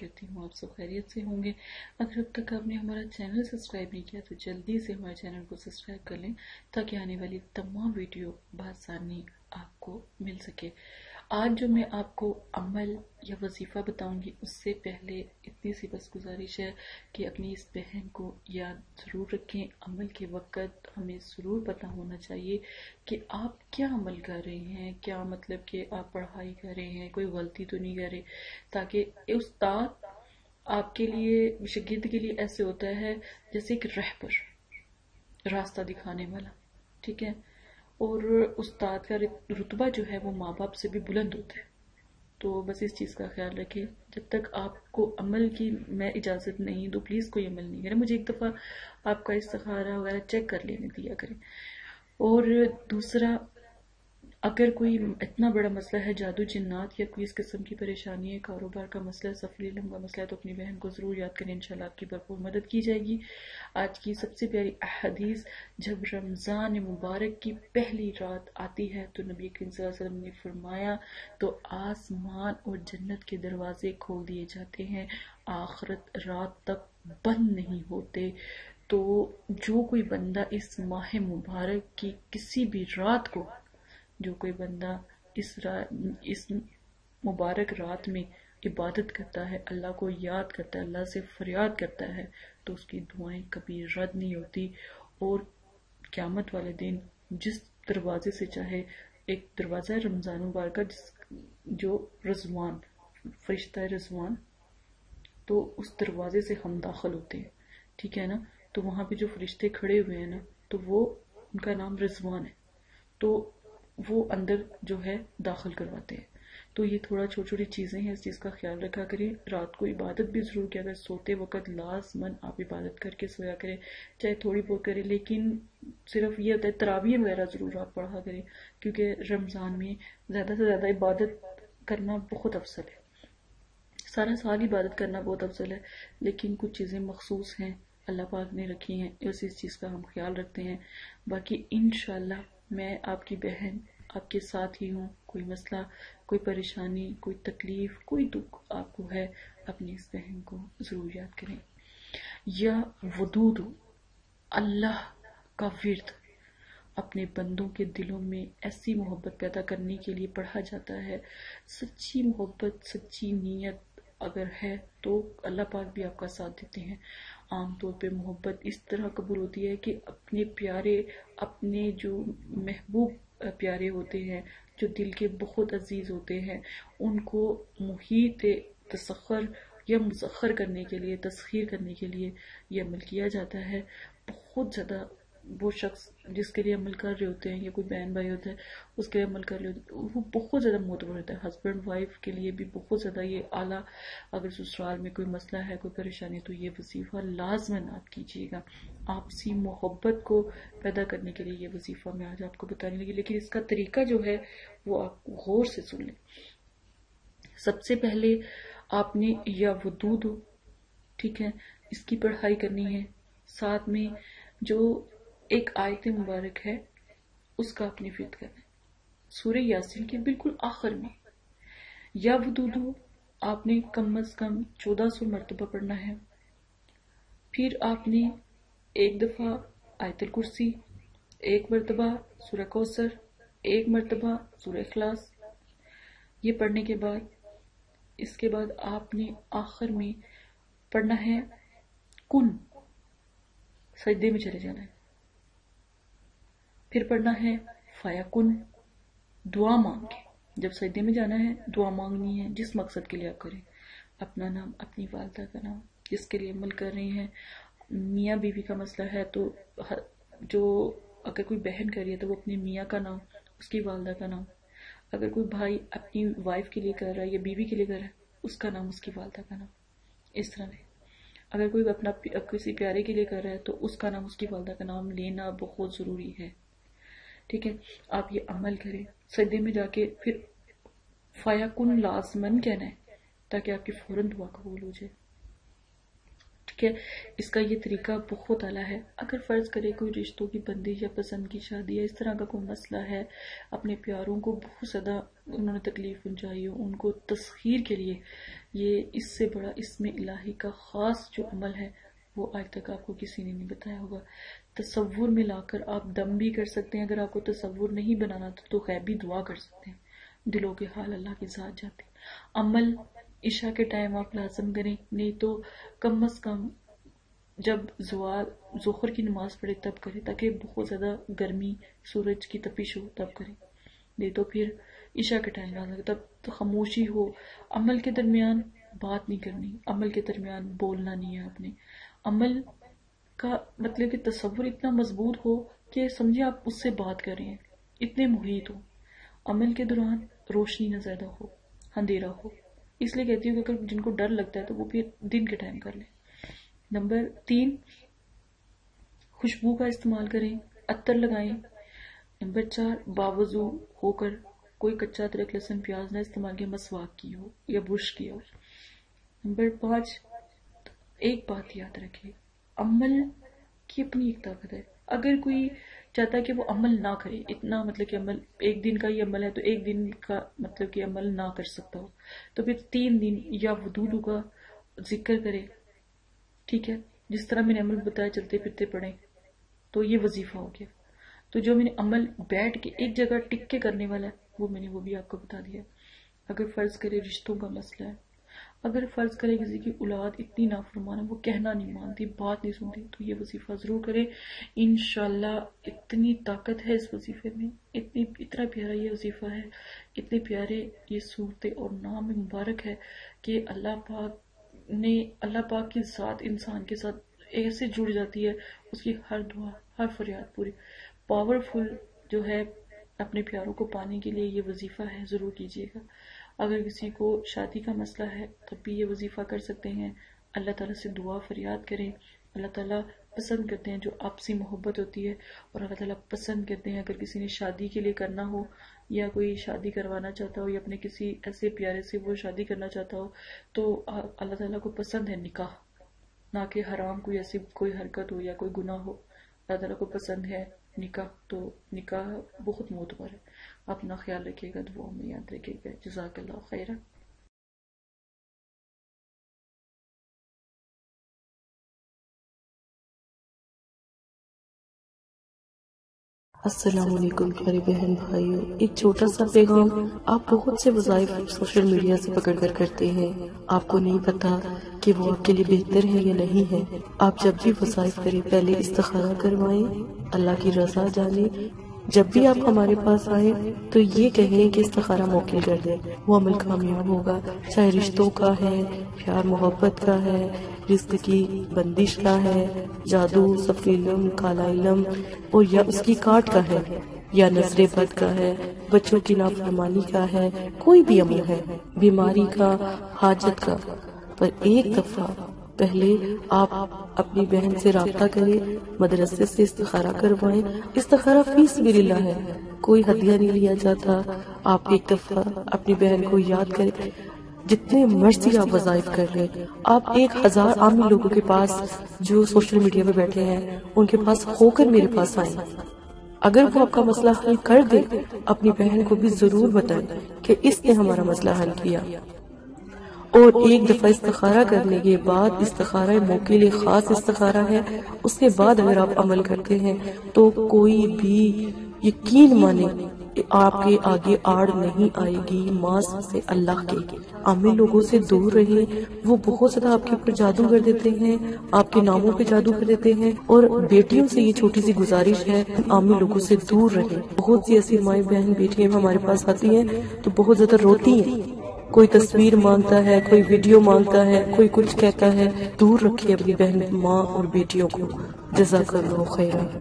کرتی ہوں آپ سب خیریت سے ہوں گے۔ اگر اب تک آپ نے ہمارا چینل سبسکرائب نہیں کیا تو جلدی سے ہمارے چینل کو سبسکرائب کر لیں تاکہ آنے والی تمام ویڈیو بآسانی آپ کو مل سکے۔ آج جو میں آپ کو عمل یا وظیفہ بتاؤں گی اس سے پہلے اتنی سی بس گزارش ہے کہ اپنی اس بہن کو یاد ضرور رکھیں۔ عمل کے وقت ہمیں ضرور پتہ ہونا چاہیے کہ آپ کیا عمل کر رہے ہیں، کیا مطلب کہ آپ پڑھائی کر رہے ہیں، کوئی غلطی تو نہیں کر رہے، تاکہ استاد آپ کے لیے شاگرد کے لیے ایسے ہوتا ہے جیسے ایک رہبر، راستہ دکھانے والا، ٹھیک ہے۔ اور استاد کا رتبہ جو ہے وہ ماں باپ سے بھی بلند ہوتا ہے، تو بس اس چیز کا خیال رکھیں۔ جب تک آپ کو عمل کی میں اجازت نہیں دوں پلیز کوئی عمل نہیں کریں۔ مجھے ایک دفعہ آپ کا استخارہ وغیرہ چیک کر لینے دیا کریں۔ اور دوسرا، اگر کوئی اتنا بڑا مسئلہ ہے جادو جنات یا کوئی اس قسم کی پریشانی ہے، کاروبار کا مسئلہ ہے، سفری علم کا مسئلہ ہے، تو اپنی بہن کو ضرور یاد کریں، انشاءاللہ آپ کی بھرپور مدد کی جائے گی۔ آج کی سب سے پیاری احادیث، جب رمضان مبارک کی پہلی رات آتی ہے تو نبی کریم صلی اللہ علیہ وسلم نے فرمایا تو آسمان اور جنت کے دروازے کھول دیے جاتے ہیں، آخرت رات تک بند نہیں ہوتے۔ تو جو کوئی بندہ اس ماہ مبارک کی کسی بھی رات کو، جو کوئی بندہ اس مبارک رات میں عبادت کرتا ہے، اللہ کو یاد کرتا ہے، اللہ سے فریاد کرتا ہے، تو اس کی دعائیں کبھی رد نہیں ہوتی۔ اور قیامت والے دن جس دروازے سے چاہے، ایک دروازہ ہے رمضان مبارک کا جو رضوان، فرشتہ رضوان، تو اس دروازے سے ہم داخل ہوتے ہیں، ٹھیک ہے نا۔ تو وہاں پہ جو فرشتے کھڑے ہوئے ہیں نا، تو وہ ان کا نام رضوان ہے، تو وہ اندر جو ہے داخل کرواتے ہیں۔ تو یہ تھوڑا چھوٹی چھوٹی چیزیں ہیں، اس چیز کا خیال رکھا کریں۔ رات کو عبادت بھی ضرور کیا کریں، سوتے وقت لازماً آپ عبادت کر کے سویا کریں، چاہے تھوڑی بہت کریں، لیکن صرف یہ ہوتا ہے تراویح وغیرہ ضرور آپ پڑھا کریں، کیونکہ رمضان میں زیادہ سے زیادہ عبادت کرنا بہت افضل ہے۔ سارا سال عبادت کرنا بہت افضل ہے، لیکن کچھ چیزیں مخصوص ہیں اللہ پاک نے رکھی ہیں، اس چیز کا ہم خیال رکھتے ہیں۔ باقی انشاءاللہ میں آپ کی بہن آپ کے ساتھ ہی ہوں۔ کوئی مسئلہ، کوئی پریشانی، کوئی تکلیف، کوئی دکھ آپ کو ہے، اپنی اس بہن کو ضرور یاد کریں۔ یا ودود، اللہ کا ورد اپنے بندوں کے دلوں میں ایسی محبت پیدا کرنے کے لیے پڑھا جاتا ہے۔ سچی محبت، سچی نیت اگر ہے تو اللہ پاک بھی آپ کا ساتھ دیتے ہیں۔ عام طور پہ محبت اس طرح قبول ہوتی ہے کہ اپنے پیارے، اپنے جو محبوب پیارے ہوتے ہیں، جو دل کے بہت عزیز ہوتے ہیں، ان کو محیط تسخر یا مسخر کرنے کے لیے، تسخیر کرنے کے لیے یہ عمل کیا جاتا ہے۔ بہت زیادہ وہ شخص جس کے لیے عمل کر رہے ہوتے ہیں، یا کوئی بہن بھائی ہوتا ہے اس کے لیے عمل کر رہے ہوتے ہیں، وہ بہت زیادہ معتبر ہوتا ہے۔ ہسبینڈ وائف کے لیے بھی بہت زیادہ یہ اعلیٰ، اگر سسرال میں کوئی مسئلہ ہے، کوئی پریشانی، تو یہ وظیفہ لازماً آپ کیجیے گا۔ آپسی محبت کو پیدا کرنے کے لیے یہ وظیفہ میں آج آپ کو بتانے لگی، لیکن اس کا طریقہ جو ہے وہ آپ غور سے سن لیں۔ سب سے پہلے آپ نے یا ودود، ٹھیک ہے، اس کی پڑھائی کرنی ہے، ساتھ میں جو ایک آیت مبارک ہے اس کا اپنی ورد کرنا ہے، سورہ یاسین کے بالکل آخر میں۔ یا ودود آپ نے کم از کم 1400 مرتبہ پڑھنا ہے۔ پھر آپ نے ایک دفعہ آیت الکرسی، ایک مرتبہ سورہ کوثر، ایک مرتبہ سورہ اخلاص۔ یہ پڑھنے کے بعد، اس کے بعد آپ نے آخر میں پڑھنا ہے کن، سجدے میں چلے جانا ہے۔ پھر پڑھنا ہے فیکن، دعا مانگ کے، جب سجدے میں جانا ہے دعا مانگنی ہے، جس مقصد کے لیے آپ کریں، اپنا نام، اپنی والدہ کا نام، جس کے لیے عمل کر رہے ہیں۔ میاں بیوی کا مسئلہ ہے تو جو اگر کوئی بہن کر رہی ہے تو وہ اپنے میاں کا نام، اس کی والدہ کا نام، اگر کوئی بھائی اپنی وائف کے لیے کر رہا ہے یا بیوی کے لیے کر رہا ہے، اس کا نام، اس کی والدہ کا نام، اس طرح ہے۔ اگر کوئی اپنا کسی پیارے کے لیے کر رہا ہے تو اس کا نام، اس کی والدہ کا نام لینا بہت ضروری ہے، ٹھیک ہے۔ آپ یہ عمل کریں، سجدے میں جا کے پھر فیکن لازماً کہنا ہے تاکہ آپ کی فوراً دعا قبول ہو جائے۔ ٹھیک ہے، اس کا یہ طریقہ بہت اعلیٰ ہے۔ اگر فرض کرے کوئی رشتوں کی بندش یا پسند کی شادی یا اس طرح کا کوئی مسئلہ ہے، اپنے پیاروں کو بہت زیادہ انہوں نے تکلیف پہنچائی ہو، ان کو تسخیر کے لیے، یہ اس سے بڑا اسم الہی کا خاص جو عمل ہے وہ آج تک آپ کو کسی نے نہیں بتایا ہوگا۔ تصور میں لا کر آپ دم بھی کر سکتے ہیں، اگر آپ کو تصور نہیں بنانا تو غیبی دعا کر سکتے ہیں، دلوں کے حال اللہ کے ساتھ جاتے ہیں۔ عمل عشاء کے ٹائم آپ لازم کریں، نہیں تو کم از کم جب ظہر کی نماز پڑھے تب کریں، تاکہ بہت زیادہ گرمی سورج کی تپش ہو تب کریں، نہیں تو پھر عشاء کے ٹائم لازم تب تو خاموشی ہو۔ عمل کے درمیان بات نہیں کرنی، عمل کے درمیان بولنا نہیں ہے آپ نے۔ عمل کا مطلب کہ تصور اتنا مضبوط ہو کہ سمجھے آپ اس سے بات کر رہے ہیں، اتنے محیط ہو۔ عمل کے دوران روشنی نہ زیادہ ہو، اندھیرا ہو، اس لیے کہتی ہوں کہ اگر جن کو ڈر لگتا ہے تو وہ پھر دن کے ٹائم کر لیں۔ نمبر 3، خوشبو کا استعمال کریں، عطر لگائیں۔ نمبر 4، باوضو ہو کر کوئی کچا ادرک لہسن پیاز نہ استعمال کیا، مسواک کی ہو یا برش کی ہو۔ نمبر 5، ایک بات یاد رکھیں، عمل کی اپنی ایک طاقت ہے۔ اگر کوئی چاہتا ہے کہ وہ عمل نہ کرے، اتنا مطلب کہ عمل ایک دن کا ہی عمل ہے تو ایک دن کا مطلب کہ عمل نہ کر سکتا ہو، تو پھر 3 دن یا وضو کا ذکر کرے، ٹھیک ہے، جس طرح میں نے عمل بتایا چلتے پھرتے پڑھیں، تو یہ وظیفہ ہو گیا۔ تو جو میں نے عمل بیٹھ کے ایک جگہ ٹک کے کرنے والا ہے وہ بھی آپ کو بتا دیا۔ اگر فرض کرے رشتوں کا مسئلہ ہے، اگر فرض کرے کسی کی اولاد اتنی نافرمان ہے، وہ کہنا نہیں مانتی، بات نہیں سنتی، تو یہ وظیفہ ضرور کرے، انشاءاللہ اتنی طاقت ہے اس وظیفے میں، اتنا پیارا یہ وظیفہ ہے، اتنے پیارے یہ صورتیں اور نام مبارک ہے کہ اللہ پاک کی ذات انسان کے ساتھ ایسے جڑ جاتی ہے، اس کی ہر دعا ہر فریاد پوری پاورفل جو ہے۔ اپنے پیاروں کو پانے کے لیے یہ وظیفہ ہے، ضرور کیجیے گا۔ اگر کسی کو شادی کا مسئلہ ہے تب بھی یہ وظیفہ کر سکتے ہیں، اللہ تعالیٰ سے دعا فریاد کریں۔ اللہ تعالیٰ پسند کرتے ہیں جو آپسی محبت ہوتی ہے، اور اللہ تعالیٰ پسند کرتے ہیں اگر کسی نے شادی کے لیے کرنا ہو یا کوئی شادی کروانا چاہتا ہو یا اپنے کسی ایسے پیارے سے وہ شادی کرنا چاہتا ہو، تو اللہ تعالیٰ کو پسند ہے نکاح، نہ کہ حرام کوئی ایسی کوئی حرکت ہو یا کوئی گناہ ہو۔ اللہ تعالیٰ کو پسند ہے نکاح، تو نکاح بہت معتبر ہے۔ اپنا خیال رکھیے گا، دعاؤں میں یاد رکھیے گا۔ جزاک اللہ خیرہ۔ السلام علیکم پیارے بہن بھائیوں، ایک چھوٹا سا پیغام۔ آپ بہت سے وظائف سوشل میڈیا سے پکڑ کر کرتے ہیں، آپ کو نہیں پتا کہ وہ آپ کے لیے بہتر ہے یا نہیں ہے۔ آپ جب بھی وظائف کریں پہلے استخارہ کروائیں، اللہ کی رضا جانیں۔ جب بھی آپ ہمارے پاس آئیں تو یہ کہیں کہ استخارہ موکل کر دیں، وہ عمل کامیاب ہوگا، چاہے رشتوں کا ہے، پیار محبت کا ہے، رزق کی بندش کا ہے، جادو، صفی علم، کالا علم، اور یا اس کی کاٹ کا ہے، یا نظر بد کا ہے، بچوں کی نافرمانی کا ہے، کوئی بھی عمل ہے، بیماری کا، حاجت کا، پر ایک دفعہ پہلے آپ اپنی بہن سے رابطہ کریں، مدرسے سے استخارہ کروائیں۔ استخارہ فی سبیل اللہ ہے، کوئی ہدیہ نہیں لیا جاتا۔ آپ ایک دفعہ اپنی بہن کو یاد کریں، جتنے مرضی آپ وظائف کر لیں، آپ 1000 عامی لوگوں کے پاس جو سوشل میڈیا پہ بیٹھے ہیں ان کے پاس ہو کر میرے پاس آئیں۔ اگر وہ آپ کا مسئلہ حل کر دے، اپنی بہن کو بھی ضرور بتائیں کہ اس نے ہمارا مسئلہ حل کیا۔ اور ایک دفعہ استخارہ کرنے کے بعد، استخارہ موکل خاص استخارہ ہے، اس کے بعد اگر آپ عمل کرتے ہیں تو کوئی بھی یقین مانے آپ کے آگے آڑ نہیں آئے گی۔ ماں سے اللہ کے عامی لوگوں سے دور رہیں، وہ بہت زیادہ آپ کے اوپر جادو کر دیتے ہیں، آپ کے ناموں پہ جادو کر دیتے ہیں۔ اور بیٹیوں سے یہ چھوٹی سی گزارش ہے، عامی لوگوں سے دور رہیں۔ بہت سی ایسی مائیں بہن بیٹیاں ہمارے پاس آتی ہیں تو بہت زیادہ روتی ہیں، کوئی تصویر مانگتا ہے، کوئی ویڈیو مانگتا ہے، کوئی کچھ کہتا ہے۔ دور رکھے اپنی بہن، ماں اور بیٹیوں کو۔ جزاک اللہ خیرہ۔